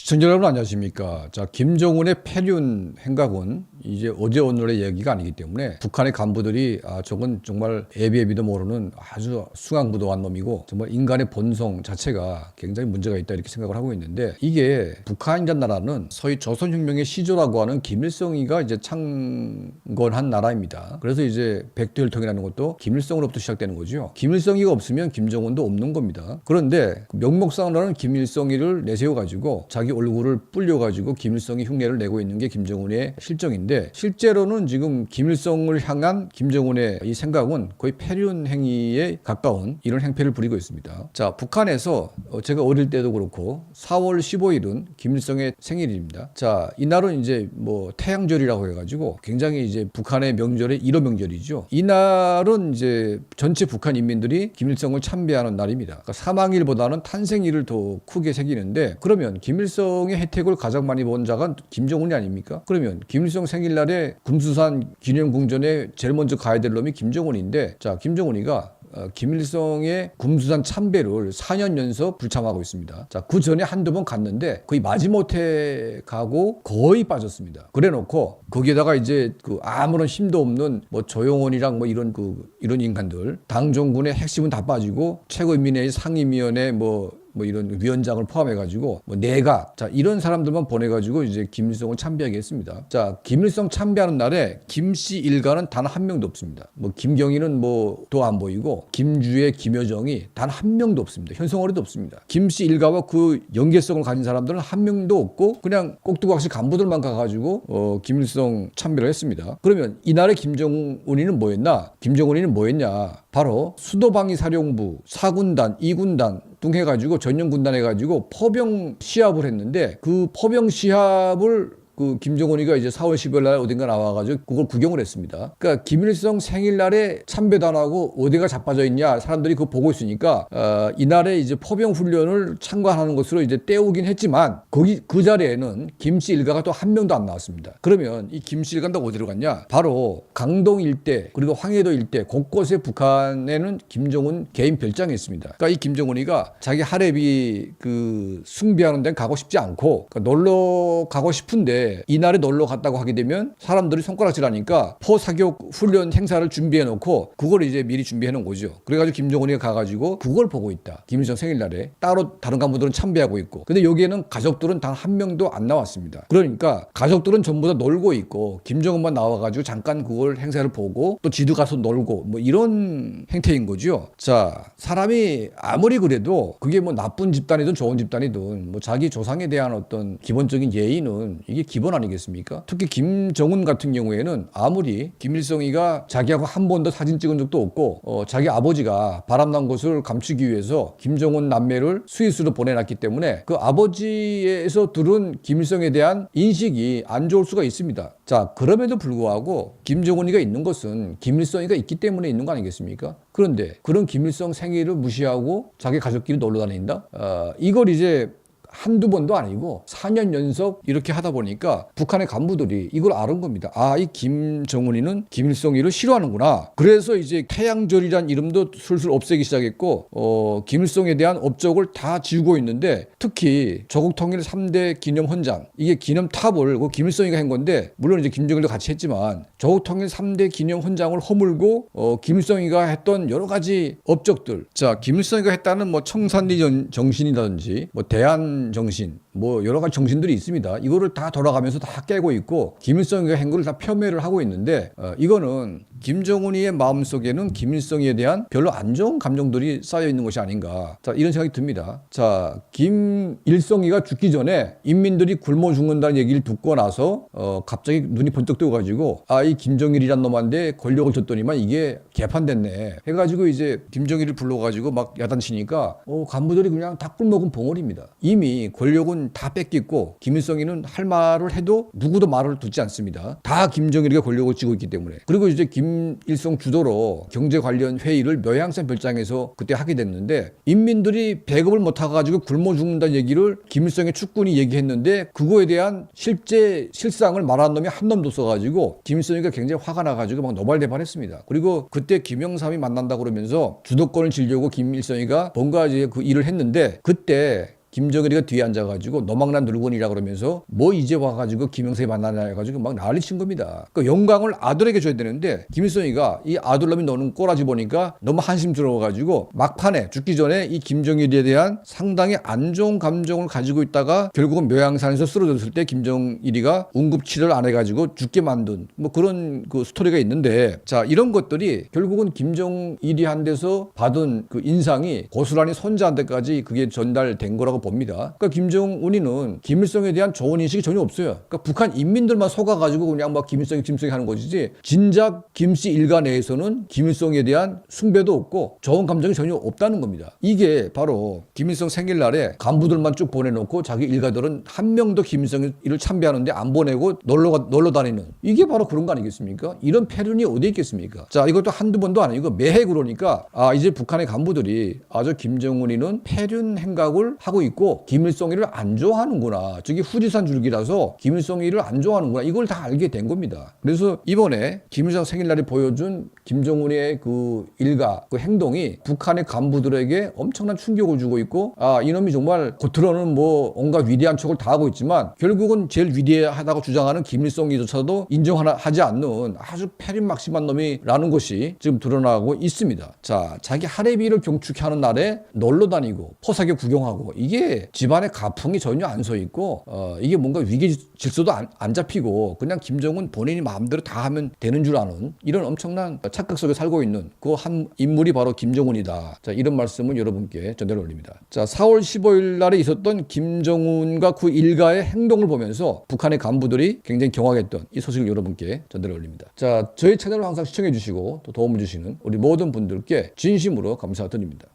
시청자 여러분 안녕하십니까. 자, 김정은의 폐륜 행각은 이제 어제 오늘의 얘기가 아니기 때문에 북한의 간부들이 저건 정말 애비애비도 모르는 아주 숭앙부도한 놈이고 정말 인간의 본성 자체가 굉장히 문제가 있다 이렇게 생각을 하고 있는데, 이게 북한이라는 나라는 소위 조선혁명의 시조라고 하는 김일성이가 이제 창건한 나라입니다. 그래서 이제 백두혈통이라는 것도 김일성으로부터 시작되는 거죠. 김일성이가 없으면 김정은도 없는 겁니다. 그런데 명목상으로는 김일성이를 내세워가지고 자기 얼굴을 불려가지고 김일성이 흉내를 내고 있는 게 김정은의 실정인데, 실제로는 지금 김일성을 향한 김정은의 이 생각은 거의 폐륜 행위에 가까운 이런 행패를 부리고 있습니다. 자, 북한에서 제가 어릴 때도 그렇고 4월 15일은 김일성의 생일입니다. 자, 이날은 이제 뭐 태양절이라고 해가지고 굉장히 이제 북한의 명절의 1호 명절이죠. 이날은 이제 전체 북한 인민들이 김일성을 참배하는 날입니다. 그러니까 사망일보다는 탄생일을 더 크게 새기는데, 그러면 김일성의 혜택을 가장 많이 본 자가 김정은이 아닙니까? 그러면 김일성 생일날에 금수산 기념궁전에 제일 먼저 가야 될 놈이 김정은인데, 자, 김정은이가 김일성의 금수산 참배를 4년 연속 불참하고 있습니다. 자, 그 전에 한두 번 갔는데 거의 마지못해 가고 거의 빠졌습니다. 그래 놓고 거기에다가 이제 그 아무런 힘도 없는 뭐 조용원이랑 뭐 이런 인간들, 당정군의 핵심은 다 빠지고 최고인민회의 상임위원회 뭐 이런 위원장을 포함해가지고 뭐 내각, 자, 이런 사람들만 보내가지고 이제 김일성을 참배하게 했습니다. 자, 김일성 참배하는 날에 김씨 일가는 단 한 명도 없습니다. 뭐 김경희는 뭐 또 안 보이고 김주의, 김여정이 단 한 명도 없습니다. 현성월이도 없습니다. 김씨 일가와 그 연계성을 가진 사람들은 한 명도 없고 그냥 꼭두각시 간부들만 가가지고 김일성 참배를 했습니다. 그러면 이날에 김정은이는 뭐했나? 김정은이는 뭐했냐? 바로 수도방위 사령부 4군단, 2군단 등 해가지고 전용군단 해가지고 포병 시합을 했는데, 그 포병 시합을 그 김정은이가 이제 4월 10일 날 어딘가 나와가지고 그걸 구경을 했습니다. 그러니까 김일성 생일날에 참배도 안 하고 어디가 자빠져 있냐, 사람들이 그거 보고 있으니까 이날에 이제 포병 훈련을 참관하는 것으로 이제 때우긴 했지만 그 자리에는 김씨 일가가 또 한 명도 안 나왔습니다. 그러면 이 김씨 일가는 또 어디로 갔냐? 바로 강동 일대 그리고 황해도 일대 곳곳에 북한에는 김정은 개인 별장이 있습니다. 그러니까 이 김정은이가 자기 하랩이 그 숭배하는 데는 가고 싶지 않고, 그러니까 놀러 가고 싶은데 이날에 놀러 갔다고 하게 되면 사람들이 손가락질하니까 포사격 훈련 행사를 준비해 놓고 그걸 이제 미리 준비해 놓은 거죠. 그래가지고 김정은이가 가가지고 그걸 보고 있다. 김일성 생일날에 따로 다른 간부들은 참배하고 있고, 근데 여기에는 가족들은 단 한 명도 안 나왔습니다. 그러니까 가족들은 전부 다 놀고 있고 김정은만 나와가지고 잠깐 그걸 행사를 보고 또 지도 가서 놀고 뭐 이런 행태인 거죠. 자, 사람이 아무리 그래도 그게 뭐 나쁜 집단이든 좋은 집단이든 뭐 자기 조상에 대한 어떤 기본적인 예의는 이게 기본 아니겠습니까? 특히 김정은 같은 경우에는 아무리 김일성이가 자기하고 한 번도 사진 찍은 적도 없고 자기 아버지가 바람난 것을 감추기 위해서 김정은 남매를 스위스로 보내놨기 때문에 그 아버지에서 들은 김일성에 대한 인식이 안 좋을 수가 있습니다. 자, 그럼에도 불구하고 김정은이가 있는 것은 김일성이가 있기 때문에 있는 거 아니겠습니까? 그런데 그런 김일성 생일을 무시하고 자기 가족끼리 놀러 다닌다? 이걸 이제 한두 번도 아니고 4년 연속 이렇게 하다 보니까 북한의 간부들이 이걸 아는 겁니다. 아, 이 김정은이는 김일성이를 싫어하는구나. 그래서 이제 태양절이란 이름도 슬슬 없애기 시작했고 김일성에 대한 업적을 다 지우고 있는데, 특히 조국통일 3대 기념헌장, 이게 기념탑을 그 김일성이가 한 건데, 물론 이제 김정일도 같이 했지만 조국통일 3대 기념헌장을 허물고 김일성이가 했던 여러 가지 업적들, 자, 김일성이가 했다는 뭐 청산리 정신이라든지 뭐 대한 정신, 뭐 여러 가지 정신들이 있습니다. 이거를 다 돌아가면서 다 깨고 있고 김일성이가 한 거를 다 폄훼를 하고 있는데, 이거는 김정은이의 마음속에는 김일성에 대한 별로 안 좋은 감정들이 쌓여 있는 것이 아닌가, 자, 이런 생각이 듭니다. 자, 김일성이가 죽기 전에 인민들이 굶어 죽는다는 얘기를 듣고 나서 갑자기 눈이 번쩍 뜨고가지고 이 김정일이란 놈한테 권력을 줬더니만 이게 개판됐네 해가지고 이제 김정일을 불러가지고 막 야단치니까 간부들이 그냥 다 꿀먹은 봉오리입니다. 이미 권력은 다 뺏겼고 김일성이는 할 말을 해도 누구도 말을 듣지 않습니다. 다 김정일이가 권력을 쥐고 있기 때문에. 그리고 이제 김일성 주도로 경제 관련 회의를 묘양산 별장에서 그때 하게 됐는데, 인민들이 배급을 못 타가지고 굶어 죽는다는 얘기를 김일성의 측근이 얘기했는데 그거에 대한 실상을 말하는 놈이 한 놈도 없어가지고 김일성이가 굉장히 화가 나가지고 막 노발대발했습니다. 그리고 그때 김영삼이 만난다 그러면서 주도권을 쥐려고 김일성이가 뭔가 이제 그 일을 했는데, 그때 김정일이가 뒤에 앉아가지고 노망난 늙은이라 그러면서 뭐 이제 와가지고 김영삼이 만나냐 해가지고 막 난리 친 겁니다. 그 영광을 아들에게 줘야 되는데 김일성이가 이 아들놈이 노는 꼬라지 보니까 너무 한심스러워가지고 막판에 죽기 전에 이 김정일에 대한 상당히 안 좋은 감정을 가지고 있다가 결국은 묘양산에서 쓰러졌을 때 김정일이가 응급치료를 안 해가지고 죽게 만든 뭐 그런 그 스토리가 있는데, 자, 이런 것들이 결국은 김정일이 한 데서 받은 그 인상이 고스란히 손자한테까지 그게 전달된 거라고 봅니다. 그러니까 김정은이는 김일성에 대한 좋은 인식이 전혀 없어요. 그러니까 북한 인민들만 속아가지고 그냥 막 김일성이 하는 것이지, 진작 김씨 일가 내에서는 김일성에 대한 숭배도 없고 좋은 감정이 전혀 없다는 겁니다. 이게 바로 김일성 생일날에 간부들만 쭉 보내놓고 자기 일가들은 한 명도 김일성을 참배하는데 안 보내고 놀러 다니는, 이게 바로 그런 거 아니겠습니까? 이런 패륜이 어디 있겠습니까? 자, 이것도 한두 번도 아니고 매해 그러니까 이제 북한의 간부들이 저 김정은이는 패륜 행각을 하고 있고 김일성이를 안 좋아하는구나, 저게 후지산 줄기라서 김일성이를 안 좋아하는구나, 이걸 다 알게 된 겁니다. 그래서 이번에 김일성 생일날에 보여준 김정은의 그 일가 그 행동이 북한의 간부들에게 엄청난 충격을 주고 있고, 이놈이 정말 겉으로는 뭐 온갖 위대한 척을 다 하고 있지만 결국은 제일 위대하다고 주장하는 김일성이조차도 인정하지 않는 아주 패륜막심한 놈이라는 것이 지금 드러나고 있습니다. 자, 자기 할애비를 경축하는 날에 놀러 다니고 포사계 구경하고, 이게 집안의 가풍이 전혀 안 서 있고 이게 뭔가 위계 질서도 안 잡히고 그냥 김정은 본인이 마음대로 다 하면 되는 줄 아는 이런 엄청난 착각 속에 살고 있는 그 한 인물이 바로 김정은이다. 자, 이런 말씀을 여러분께 전달해 올립니다. 자, 4월 15일 날에 있었던 김정은과 그 일가의 행동을 보면서 북한의 간부들이 굉장히 경악했던 이 소식을 여러분께 전달해 올립니다. 자, 저희 채널을 항상 시청해 주시고 또 도움을 주시는 우리 모든 분들께 진심으로 감사드립니다.